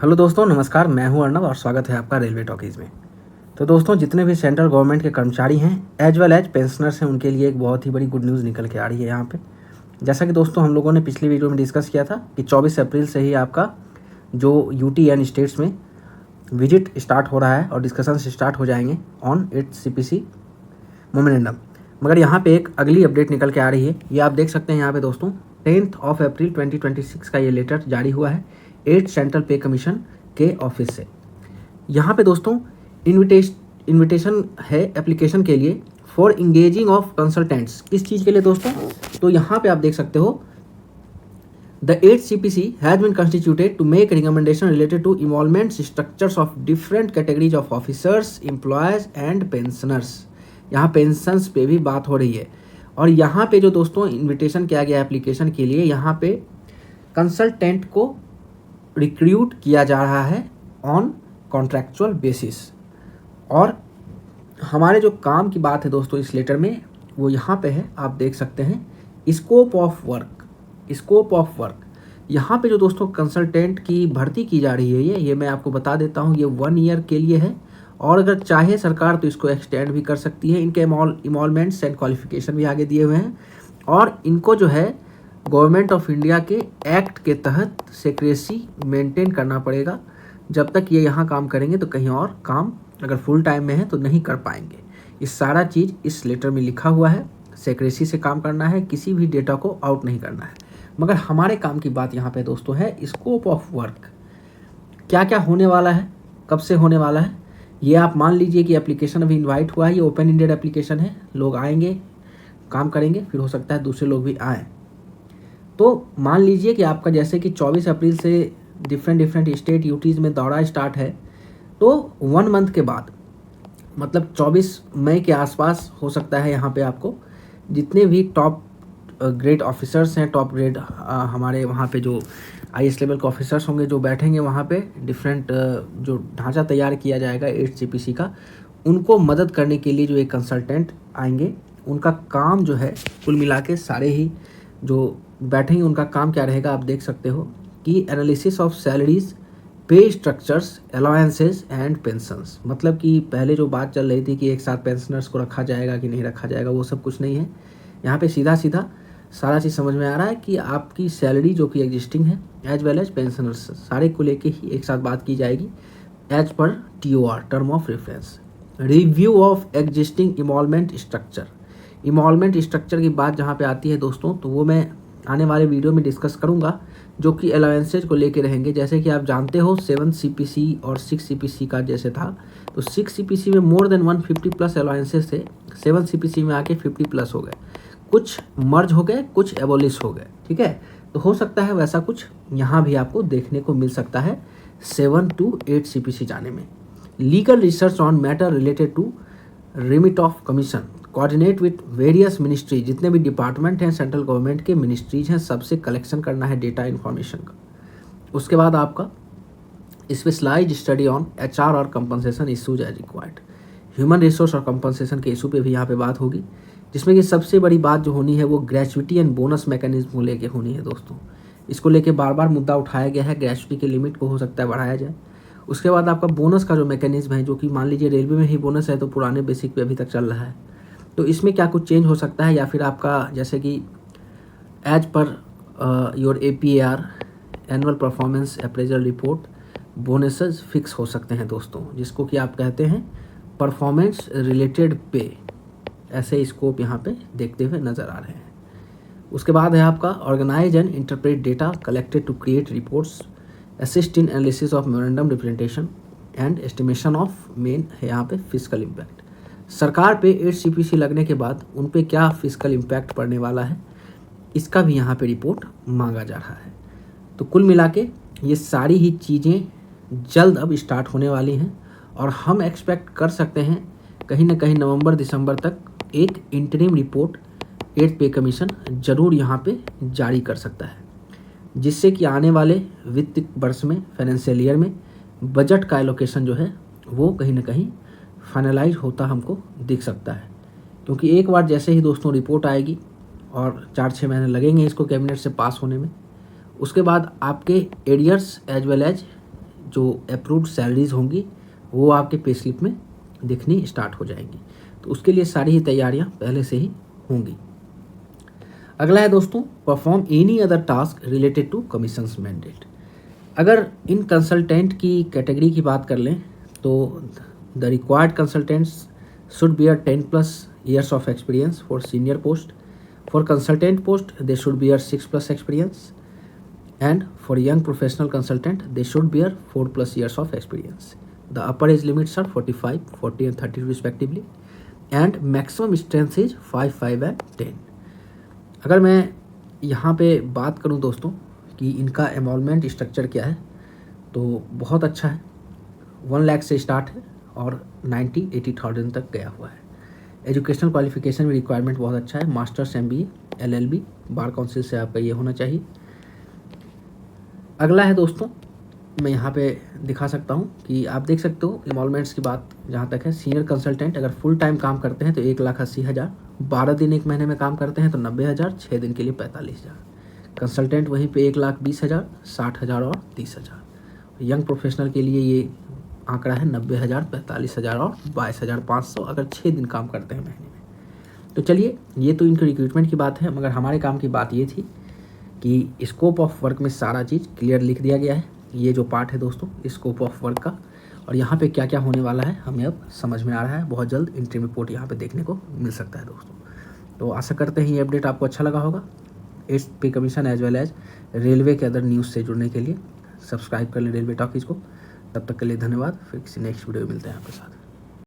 Hello दोस्तों, नमस्कार। मैं हूं अर्नब और स्वागत है आपका रेलवे टॉकीज़ में। तो दोस्तों, जितने भी सेंट्रल गवर्नमेंट के कर्मचारी हैं एज वेल एज पेंशनर्स हैं, उनके लिए एक बहुत ही बड़ी गुड न्यूज़ निकल के आ रही है यहाँ पे। जैसा कि दोस्तों हम लोगों ने पिछली वीडियो में डिस्कस किया था कि 24 अप्रैल से ही आपका जो यूटी एंड स्टेट्स में विजिट स्टार्ट हो रहा है और डिस्कशन स्टार्ट हो जाएंगे ऑन 8 CPC मोमेंडम। मगर यहाँ पे एक अगली अपडेट निकल के आ रही है। ये आप देख सकते हैं यहाँ पे दोस्तों, 10 अप्रैल 2026 का ये लेटर जारी हुआ है 8 सेंट्रल पे कमीशन के ऑफिस से। यहाँ पे दोस्तों इनविटेशन है एप्लीकेशन के लिए फॉर इंगेजिंग ऑफ कंसल्टेंट्स। किस चीज़ के लिए दोस्तों? तो यहाँ पे आप देख सकते हो, The 8th CPC has been constituted to make recommendation related to emolument structures of different categories of officers, employees and pensioners। यहाँ पेंशन्स पे भी बात हो रही है। और यहाँ पे जो दोस्तों इनविटेशन किया गया एप्लीकेशन के लिए, यहाँ पे कंसल्टेंट को रिक्रूट किया जा रहा है ऑन कॉन्ट्रैक्चुअल बेसिस। और हमारे जो काम की बात है दोस्तों इस लेटर में, वो यहाँ पे है, आप देख सकते हैं, स्कोप ऑफ वर्क। यहाँ पे जो दोस्तों कंसल्टेंट की भर्ती की जा रही है, ये मैं आपको बता देता हूँ, ये 1 ईयर के लिए है। और अगर चाहे सरकार तो इसको एक्सटेंड भी कर सकती है। इनके इमॉलमेंट्स एंड क्वालिफिकेशन भी आगे दिए हुए हैं। और इनको जो है गवर्नमेंट ऑफ इंडिया के एक्ट के तहत सेक्रेसी मेंटेन करना पड़ेगा। जब तक ये यहाँ काम करेंगे तो कहीं और काम अगर फुल टाइम में है तो नहीं कर पाएंगे। ये सारा चीज़ इस लेटर में लिखा हुआ है। सेक्रेसी से काम करना है, किसी भी डेटा को आउट नहीं करना है। मगर हमारे काम की बात यहाँ पे दोस्तों है स्कोप ऑफ वर्क। क्या क्या होने वाला है, कब से होने वाला है, ये आप मान लीजिए कि एप्लीकेशन अभी इनवाइट हुआ है। ये ओपन इंडेड एप्लीकेशन है, लोग आएंगे, काम करेंगे, फिर हो सकता है दूसरे लोग भी आएँ। तो मान लीजिए कि आपका जैसे कि 24 अप्रैल से डिफरेंट स्टेट यूटीज़ में दौरा स्टार्ट है, तो 1 मंथ के बाद मतलब 24 मई के आसपास हो सकता है यहाँ पे आपको जितने भी टॉप ग्रेड ऑफिसर्स हैं, टॉप ग्रेड हमारे वहाँ पे जो IAS लेवल के ऑफिसर्स होंगे जो बैठेंगे वहाँ पे, डिफरेंट जो ढांचा तैयार किया जाएगा 8 CPC का, उनको मदद करने के लिए जो एक कंसल्टेंट आएंगे। उनका काम जो है कुल मिला के सारे ही जो बैठेंगे उनका काम क्या रहेगा, आप देख सकते हो कि एनालिसिस ऑफ सैलरीज, पे स्ट्रक्चर्स, अलाउंसेस एंड पेंशंस। मतलब कि पहले जो बात चल रही थी कि एक साथ पेंशनर्स को रखा जाएगा कि नहीं रखा जाएगा, वो सब कुछ नहीं है। यहाँ पे सीधा सीधा सारा चीज़ समझ में आ रहा है कि आपकी सैलरी जो कि एग्जिस्टिंग है एज वेल एज पेंशनर्स, सारे को लेके ही एक साथ बात की जाएगी एज पर TOR, term of reference. Review of existing emolument structure की बात जहाँ पे आती है दोस्तों, तो वो मैं आने वाले वीडियो में डिस्कस करूँगा, जो कि अलाउंसेज को लेके रहेंगे। जैसे कि आप जानते हो 7 CPC और 6 CPC का जैसे था, तो 6 CPC में मोर देन 150+ अलाउंसेज थे, 7 CPC में आके 50+ हो गए। कुछ मर्ज हो गए, कुछ एबोलिश हो गए, ठीक है। तो हो सकता है वैसा कुछ यहाँ भी आपको देखने को मिल सकता है 7 to 8 CPC जाने में। Legal research on matter related to remit of commission, coordinate with various ministry, जितने भी डिपार्टमेंट हैं सेंट्रल गवर्नमेंट के मिनिस्ट्रीज हैं, सबसे कलेक्शन करना है डेटा इन्फॉर्मेशन का। उसके बाद आपका स्पेशलाइज्ड स्टडी ऑन HR और compensation issues as required, human resource और कंपनसेशन के इशू पे भी यहाँ पे बात होगी, जिसमें कि सबसे बड़ी बात जो होनी है वो ग्रेचुइटी एंड बोनस मैकेनिज्म को लेके होनी है दोस्तों। इसको लेके बार बार मुद्दा उठाया गया है, ग्रेचुइटी के लिमिट को हो सकता है बढ़ाया जाए। उसके बाद आपका बोनस का जो मैकेनिज्म है, जो कि मान लीजिए रेलवे में ही बोनस है तो पुराने बेसिक पे अभी तक चल रहा है, तो इसमें क्या कुछ चेंज हो सकता है, या फिर आपका जैसे कि as per your APAR annual performance appraisal report bonuses fix हो सकते हैं दोस्तों, जिसको कि आप कहते हैं परफॉर्मेंस रिलेटेड पे। ऐसे स्कोप यहाँ पे देखते हुए नज़र आ रहे हैं। उसके बाद है आपका organise and interpret data collected to create reports, assist in analysis of memorandum representation and estimation of main है यहाँ पे फिजिकल इम्पैक्ट। सरकार पे 8 CPC लगने के बाद उन पे क्या फिजिकल इम्पैक्ट पड़ने वाला है, इसका भी यहाँ पे रिपोर्ट मांगा जा रहा है। तो कुल मिला के ये सारी ही चीज़ें जल्द अब स्टार्ट होने वाली हैं और हम एक्सपेक्ट कर सकते हैं कहीं ना कहीं नवंबर-दिसंबर तक एक इंटरिम रिपोर्ट 8th पे कमीशन ज़रूर यहाँ पे जारी कर सकता है, जिससे कि आने वाले वित्त वर्ष में, फाइनेंशियल ईयर में बजट का एलोकेशन जो है वो कहीं ना कहीं फाइनलाइज होता हमको दिख सकता है। क्योंकि एक बार जैसे ही दोस्तों रिपोर्ट आएगी और 4-6 महीने लगेंगे इसको कैबिनेट से पास होने में, उसके बाद आपके एरियर्स एज वेल एज जो अप्रूव्ड सैलरीज होंगी वो आपके पे स्लिप में दिखनी स्टार्ट हो जाएंगी। तो उसके लिए सारी ही तैयारियां पहले से ही होंगी। अगला है दोस्तों, perform any other task related to commissions mandate. अगर इन कंसल्टेंट की कैटेगरी की बात कर लें तो the required consultants should bear 10+ years of experience for senior post. For consultant post they should bear 6+ experience, and for young professional consultant they should bear 4+ years of experience. The upper age limits are 45, 40 and 30 respectively, and maximum strength is 5, 5 and 10. अगर मैं यहाँ पे बात करूँ दोस्तों कि इनका enrolment structure क्या है तो बहुत अच्छा है। 1 लाख से स्टार्ट है और 90-80,000 तक गया हुआ है। एजुकेशनल क्वालिफिकेशन में रिक्वायरमेंट बहुत अच्छा है, masters, MBA, LLB, bar council से आपका ये होना चाहिए। अगला है दोस्तों, मैं यहाँ पे दिखा सकता हूँ कि आप देख सकते हो एनरोलमेंट्स की बात जहाँ तक है। सीनियर कंसल्टेंट अगर फुल टाइम काम करते हैं तो 1,80,000, 12 दिन एक महीने में काम करते हैं तो 90,000, 6 दिन के लिए 45,000। कंसल्टेंट वहीं पे 1,20,000, 60,000 और 30,000। यंग प्रोफेशनल के लिए ये आंकड़ा है 90,000, 45,000 और 22,500 अगर 6 दिन काम करते हैं महीने में। तो चलिए, ये तो इनके रिक्रूटमेंट की बात है, मगर हमारे काम की बात ये थी कि स्कोप ऑफ वर्क में सारा चीज़ क्लियर लिख दिया गया है। ये जो पार्ट है दोस्तों स्कोप ऑफ वर्क का, और यहाँ पे क्या क्या होने वाला है हमें अब समझ में आ रहा है। बहुत जल्द इंटरव्यू रिपोर्ट यहाँ पे देखने को मिल सकता है दोस्तों। तो आशा करते हैं ये अपडेट आपको अच्छा लगा होगा। इस पे commission as well as railway के अदर न्यूज़ से जुड़ने के लिए सब्सक्राइब कर लें रेलवे टॉकीज़ को। तब तक के लिए धन्यवाद। फिर किसी नेक्स्ट वीडियो में मिलते हैं आपके साथ।